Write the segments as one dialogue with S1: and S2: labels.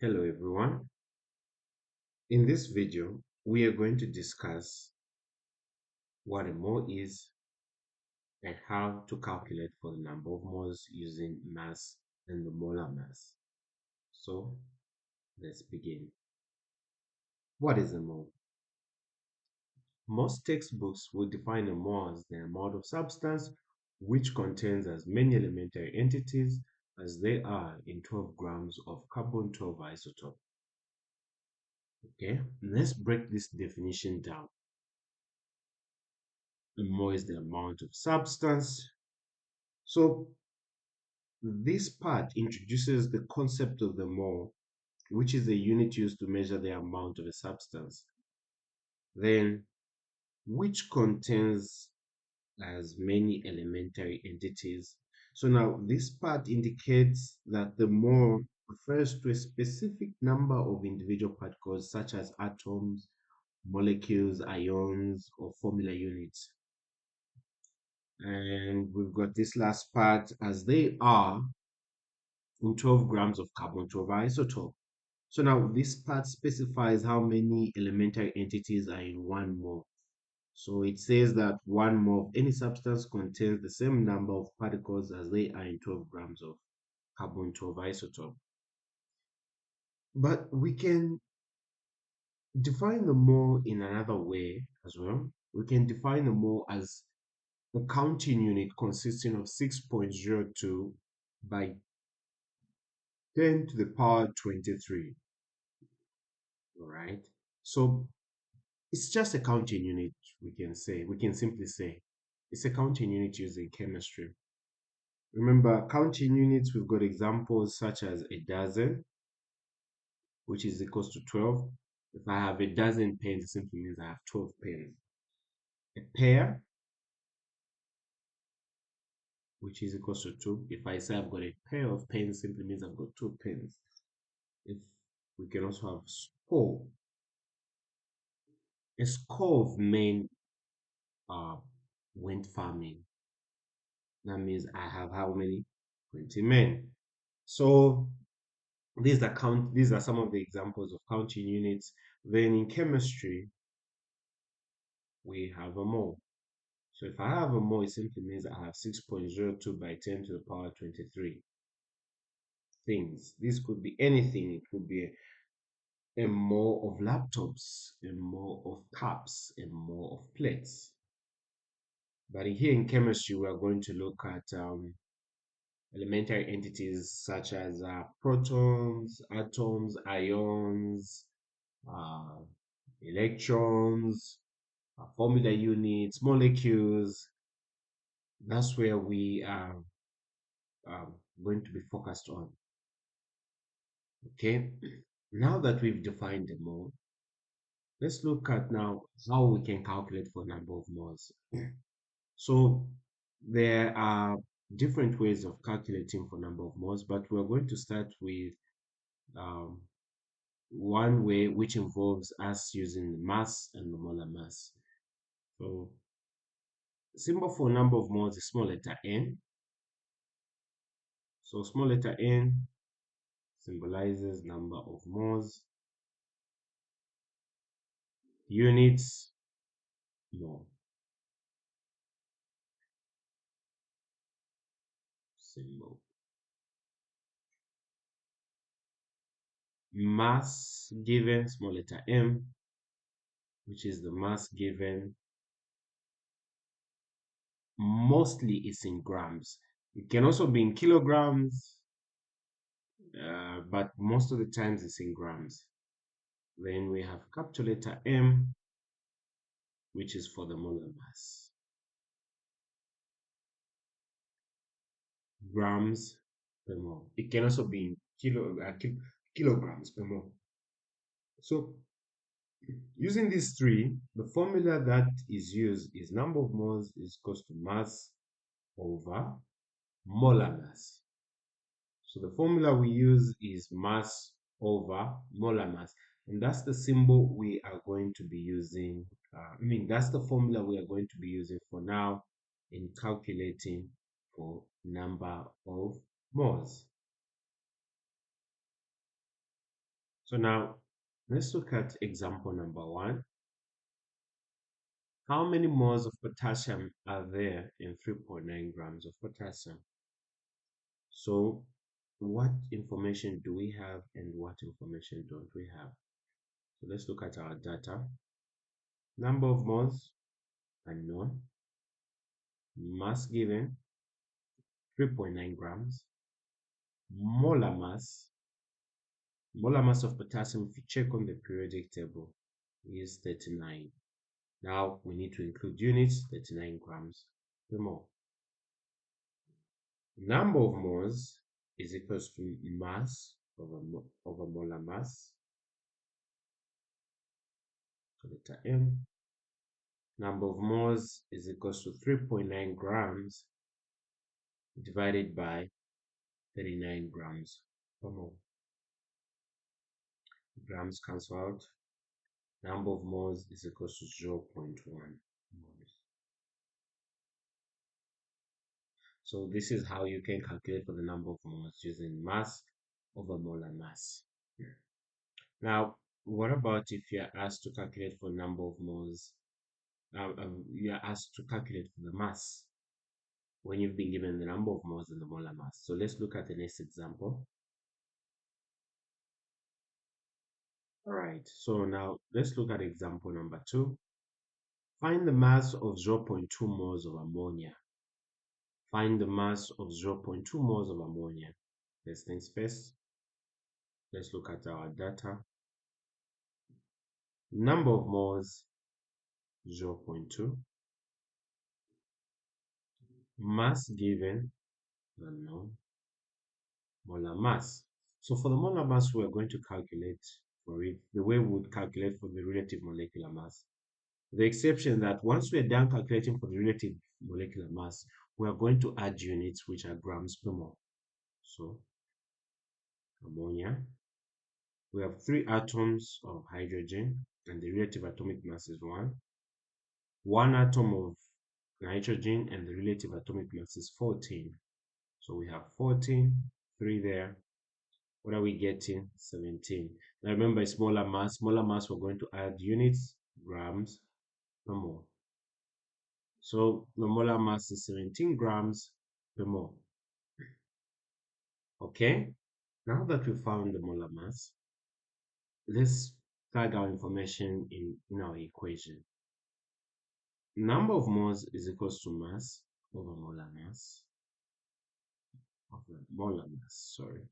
S1: Hello everyone. In this video, we are going to discuss what a mole is and how to calculate for the number of moles using mass and the molar mass. So let's begin. What is a mole? Most textbooks will define a mole as the amount of substance which contains as many elementary entities as there are in 12 grams of carbon-12 isotope. Okay, let's break this definition down. The mole is the amount of substance. So this part introduces the concept of the mole, which is the unit used to measure the amount of a substance, then which contains as many elementary entities. So now this part indicates that the mole refers to a specific number of individual particles such as atoms, molecules, ions, or formula units. And we've got this last part as they are in 12 grams of carbon-12 isotope. So now this part specifies how many elementary entities are in one mole. So it says that one mole of any substance contains the same number of particles as they are in 12 grams of carbon-12 isotope. But we can define the mole in another way as well. We can define the mole as a counting unit consisting of 6.02 by 10 to the power 23. All right. So it's just a counting unit, we can simply say. It's a counting unit used in chemistry. Remember, counting units, we've got examples such as a dozen, which is equals to 12. If I have a dozen pens, it simply means I have 12 pens. A pair, which is equals to 2. If I say I've got a pair of pens, simply means I've got 2 pens. If we can also have score. A score of men went farming. That means I have how many? 20 men. So these are some of the examples of counting units. Then in chemistry, we have a mole. So if I have a mole, it simply means I have 6.02 by 10 to the power 23 things. This could be anything. It could be a mole of laptops, a mole of cups, a mole of plates. But here in chemistry, we are going to look at elementary entities such as protons, atoms, ions, uh, electrons, formula units, molecules. That's where we are going to be focused on. Okay, now that we've defined the mole, let's look at now how we can calculate for number of moles. So there are different ways of calculating for number of moles, but we're going to start with um, one way which involves us using the mass and the molar mass. So symbol for number of moles is small letter n. So small letter n symbolizes number of moles. Units, mole. Symbol. Mass given, small letter m, which is the mass given. Mostly it's in grams. It can also be in kilograms, but most of the times it's in grams. Then we have capital letter M, which is for the molar mass. Grams per mole. It can also be in kilograms per mole. So using these three, the formula that is used is number of moles is equals to mass over molar mass. So the formula we use is mass over molar mass. And that's the symbol we are going to be using. That's the formula we are going to be using for now in calculating for number of moles. So now let's look at example number 1. How many moles of potassium are there in 3.9 grams of potassium? So what information do we have and what information don't we have? So let's look at our data. Number of moles unknown. Mass given 3.9 grams. Molar mass. Molar mass of potassium, if you check on the periodic table, is 39. Now we need to include units, 39 grams per mole. Number of moles is equals to mass over molar mass. So letter M. Number of moles is equals to 3.9 grams divided by 39 grams per mole. Grams cancel out. Number of moles is equals to 0.1 moles. So this is how you can calculate for the number of moles using mass over molar mass. Now, what about if you are asked to calculate for number of moles? You are asked to calculate for the mass when you've been given the number of moles and the molar mass. So let's look at the next example. All right, so now let's look at example number 2. Find the mass of 0.2 moles of ammonia. Find the mass of 0.2 moles of ammonia. First things first, let's look at our data. Number of moles 0.2. Mass given unknown. Molar mass. So for the molar mass, we're going to calculate for it the way we would calculate for the relative molecular mass. The exception that once we're done calculating for the relative molecular mass, we are going to add units which are grams per mole. So ammonia, we have 3 atoms of hydrogen and the relative atomic mass is 1. 1 atom of nitrogen and the relative atomic mass is 14. So we have 14, 3 there. What are we getting? 17. Now remember, it's molar mass. Molar mass, we're going to add units, grams per mole. So the molar mass is 17 grams per mole. Okay, now that we found the molar mass, let's plug our information in our equation. Number of moles is equals to mass over molar mass. Sorry.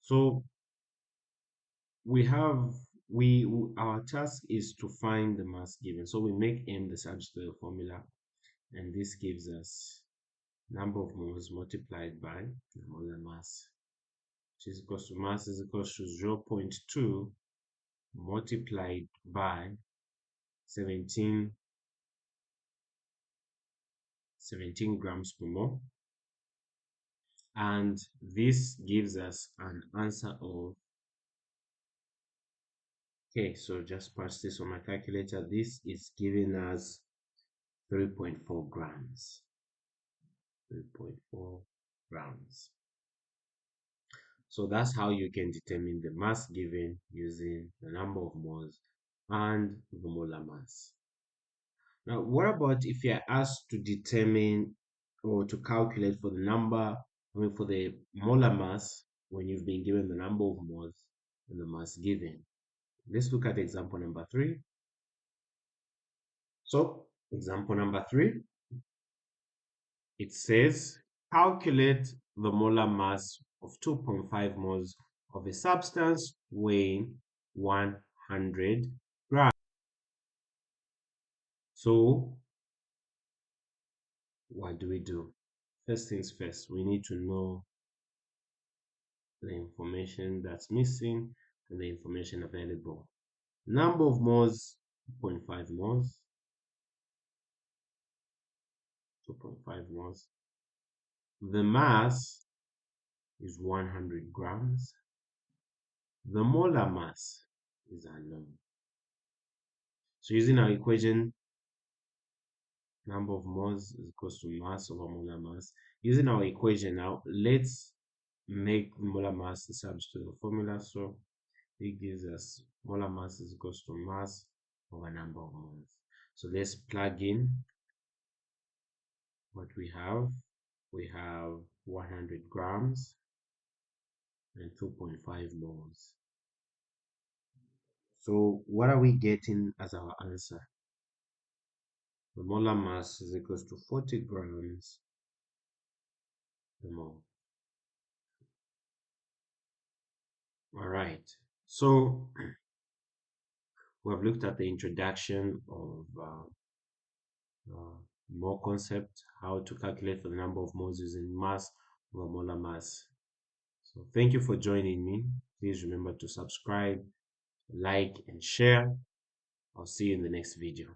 S1: So our task is to find the mass given. So we make M the subject to the formula, and this gives us number of moles multiplied by the molar mass, which is equals to mass is equals to 0.2 multiplied by 17 grams per mole, and this gives us an answer of, okay, so just pass this on my calculator. This is giving us 3.4 grams. 3.4 grams. So that's how you can determine the mass given using the number of moles and the molar mass. Now, what about if you're asked to determine or to calculate for for the molar mass when you've been given the number of moles and the mass given? Let's look at example number 3. So, example number 3, it says calculate the molar mass of 2.5 moles of a substance weighing 100 grams. So what do? First things first, we need to know the information that's missing and the information available. Number of moles, 2.5 moles. 2.5 moles. The mass is 100 grams. The molar mass is unknown. So using our equation, number of moles is equals to mass over molar mass. Using our equation now, let's make molar mass the substitute of formula. So it gives us molar mass is equals to mass over number of moles. So let's plug in what we have. We have 100 grams and 2.5 moles. So what are we getting as our answer? The molar mass is equals to 40 grams per mole. All right. So we have looked at the introduction of uh, more concept, how to calculate for the number of moles using mass over molar mass. So thank you for joining me. Please remember to subscribe, like, and share. I'll see you in the next video.